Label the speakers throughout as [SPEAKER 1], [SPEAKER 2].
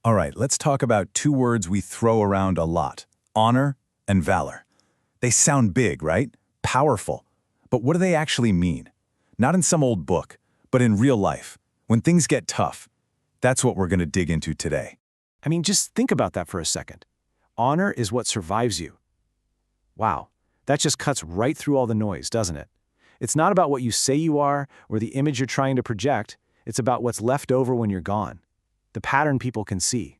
[SPEAKER 1] All right, let's talk about two words we throw around a lot: honor and valor. They sound big, right? Powerful. But what do they actually mean? Not in some old book, but in real life, when things get tough. That's what we're going to dig into today.
[SPEAKER 2] I mean, just think about that for a second. Honor is what survives you. Wow, that just cuts right through all the noise, doesn't it? It's not about what you say you are or the image you're trying to project. It's about what's left over when you're gone. The pattern people can see.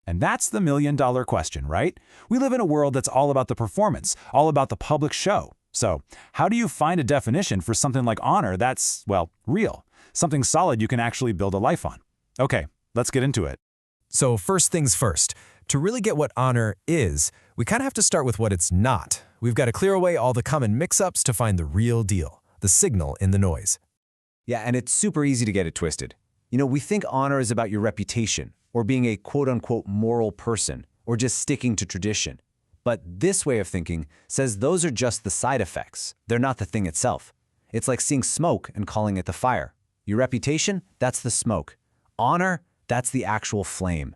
[SPEAKER 3] And that's the million-dollar question, right? We live in a world that's all about the performance, all about the public show. So, how do you find a definition for something like honor that's, well, real? Something solid you can actually build a life on? Okay, let's get into it.
[SPEAKER 4] So first things first, to really get what honor is, we kind of have to start with what it's not. We've got to clear away all the common mix-ups to find the real deal, the signal in the noise.
[SPEAKER 5] Yeah, and it's super easy to get it twisted. You know, we think honor is about your reputation, or being a quote-unquote moral person, or just sticking to tradition. But this way of thinking says those are just the side effects. They're not the thing itself. It's like seeing smoke and calling it the fire. Your reputation, that's the smoke. Honor, that's the actual flame.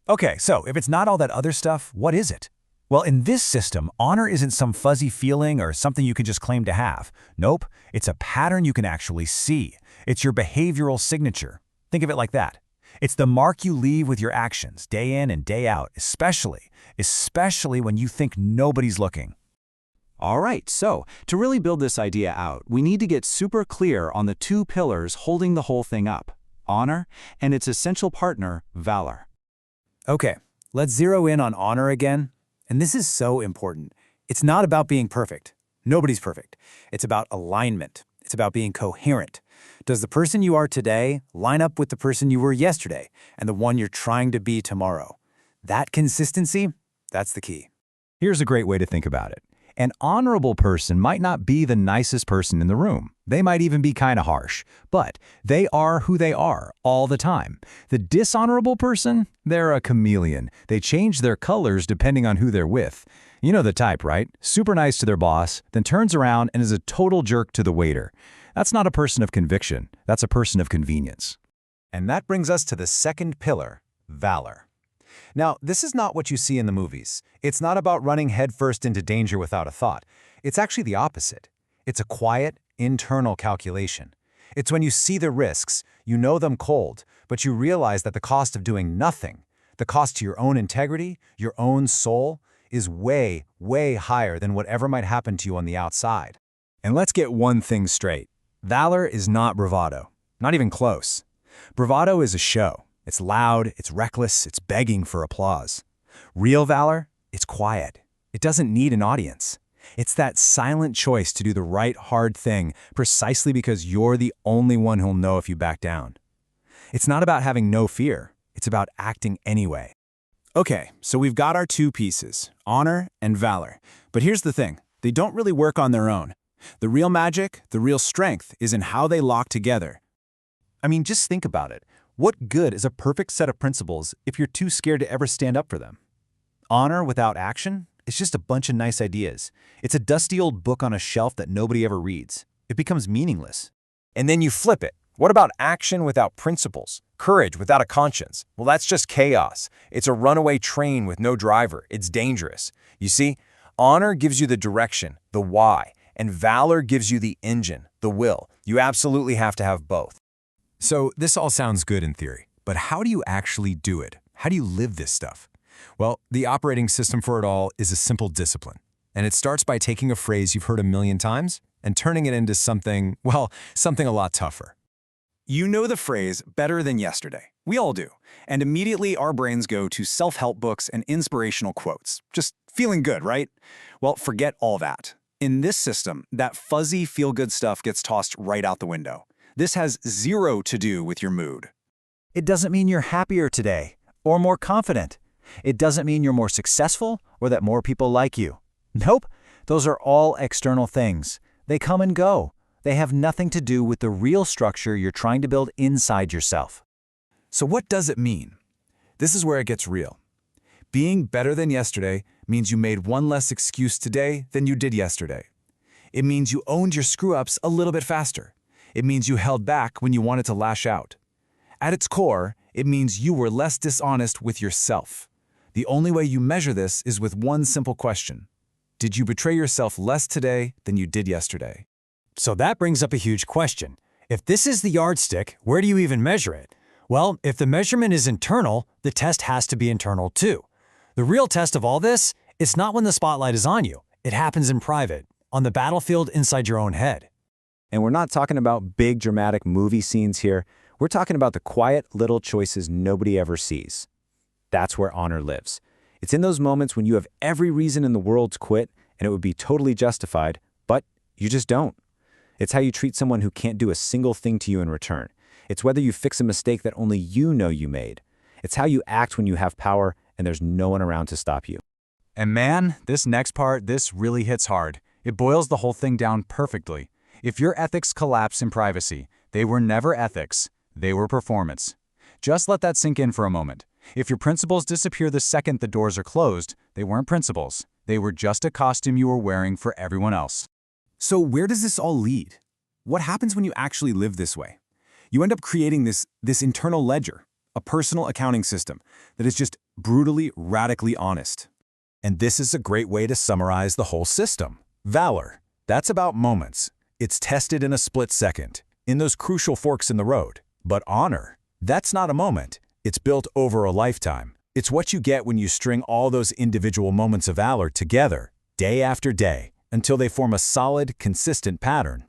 [SPEAKER 3] Okay, so if it's not all that other stuff, what is it? Well, in this system, honor isn't some fuzzy feeling or something you can just claim to have. Nope, it's a pattern you can actually see. It's your behavioral signature. Think of it like that. It's the mark you leave with your actions, day in and day out, especially when you think nobody's looking.
[SPEAKER 2] All right, so to really build this idea out, we need to get super clear on the two pillars holding the whole thing up: honor and its essential partner, valor.
[SPEAKER 3] Okay, let's zero in on honor again. And this is so important. It's not about being perfect. Nobody's perfect. It's about alignment. It's about being coherent. Does the person you are today line up with the person you were yesterday and the one you're trying to be tomorrow? That consistency, that's the key.
[SPEAKER 1] Here's a great way to think about it. An honorable person might not be the nicest person in the room. They might even be kind of harsh, but they are who they are all the time. The dishonorable person, they're a chameleon. They change their colors depending on who they're with. You know the type, right? Super nice to their boss, then turns around and is a total jerk to the waiter. That's not a person of conviction. That's a person of convenience.
[SPEAKER 5] And that brings us to the second pillar, valor. Now, this is not what you see in the movies. It's not about running headfirst into danger without a thought. It's actually the opposite. It's a quiet, internal calculation. It's when you see the risks, you know them cold, but you realize that the cost of doing nothing, the cost to your own integrity, your own soul, is way, way higher than whatever might happen to you on the outside.
[SPEAKER 1] And let's get one thing straight. Valor is not bravado. Not even close. Bravado is a show. It's loud, it's reckless, it's begging for applause. Real valor, it's quiet. It doesn't need an audience. It's that silent choice to do the right hard thing precisely because you're the only one who'll know if you back down. It's not about having no fear. It's about acting anyway.
[SPEAKER 3] Okay, so we've got our two pieces, honor and valor. But here's the thing, they don't really work on their own. The real magic, the real strength, is in how they lock together.
[SPEAKER 5] I mean, just think about it. What good is a perfect set of principles if you're too scared to ever stand up for them? Honor without action is just a bunch of nice ideas. It's a dusty old book on a shelf that nobody ever reads. It becomes meaningless.
[SPEAKER 6] And then you flip it. What about action without principles? Courage without a conscience? Well, that's just chaos. It's a runaway train with no driver. It's dangerous. You see, honor gives you the direction, the why, and valor gives you the engine, the will. You absolutely have to have both.
[SPEAKER 1] So this all sounds good in theory, but how do you actually do it? How do you live this stuff? Well, the operating system for it all is a simple discipline. And it starts by taking a phrase you've heard a million times and turning it into something, well, something a lot tougher.
[SPEAKER 3] You know the phrase, better than yesterday. We all do. And immediately our brains go to self-help books and inspirational quotes. Just feeling good, right? Well, forget all that. In this system, that fuzzy feel-good stuff gets tossed right out the window. This has zero to do with your mood.
[SPEAKER 5] It doesn't mean you're happier today or more confident. It doesn't mean you're more successful or that more people like you. Nope, those are all external things. They come and go. They have nothing to do with the real structure you're trying to build inside yourself.
[SPEAKER 1] So what does it mean? This is where it gets real. Being better than yesterday means you made one less excuse today than you did yesterday. It means you owned your screw-ups a little bit faster. It means you held back when you wanted to lash out. At its core,
[SPEAKER 3] It means you were less dishonest with yourself. The only way you measure this is with one simple question. Did you betray yourself less today than you did yesterday?
[SPEAKER 1] So that brings up a huge question. If this is the yardstick, where do you even measure it? Well, if the measurement is internal, the test has to be internal too. The real test of all this, it's not when the spotlight is on you. It happens in private, on the battlefield inside your own head.
[SPEAKER 5] And we're not talking about big dramatic movie scenes here. We're talking about the quiet little choices nobody ever sees. That's where honor lives. It's in those moments when you have every reason in the world to quit and it would be totally justified, but you just don't. It's how you treat someone who can't do a single thing to you in return. It's whether you fix a mistake that only you know you made. It's how you act when you have power and there's no one around to stop you.
[SPEAKER 1] And man, this next part, this really hits hard. It boils the whole thing down perfectly. If your ethics collapse in privacy, they were never ethics, they were performance. Just let that sink in for a moment. If your principles disappear the second the doors are closed, they weren't principles. They were just a costume you were wearing for everyone else.
[SPEAKER 3] So where does this all lead? What happens when you actually live this way? You end up creating this internal ledger, a personal accounting system that is just brutally, radically honest. And this is a great way to summarize the whole system. Valor, that's about moments. It's tested in a split second, in those crucial forks in the road. But honor, that's not a moment. It's built over a lifetime. It's what you get when you string all those individual moments of valor together, day after day, until they form a solid, consistent pattern.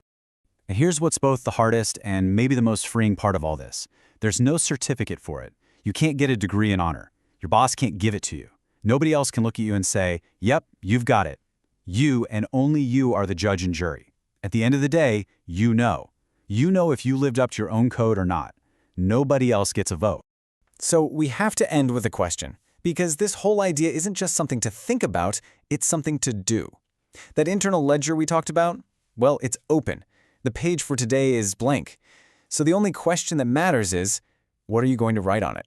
[SPEAKER 1] And here's what's both the hardest and maybe the most freeing part of all this. There's no certificate for it. You can't get a degree in honor. Your boss can't give it to you. Nobody else can look at you and say, yep, you've got it. You and only you are the judge and jury. At the end of the day, you know. You know if you lived up to your own code or not. Nobody else gets a vote.
[SPEAKER 2] So we have to end with a question, because this whole idea isn't just something to think about, it's something to do. That internal ledger we talked about, well, it's open. The page for today is blank. So the only question that matters is, what are you going to write on it?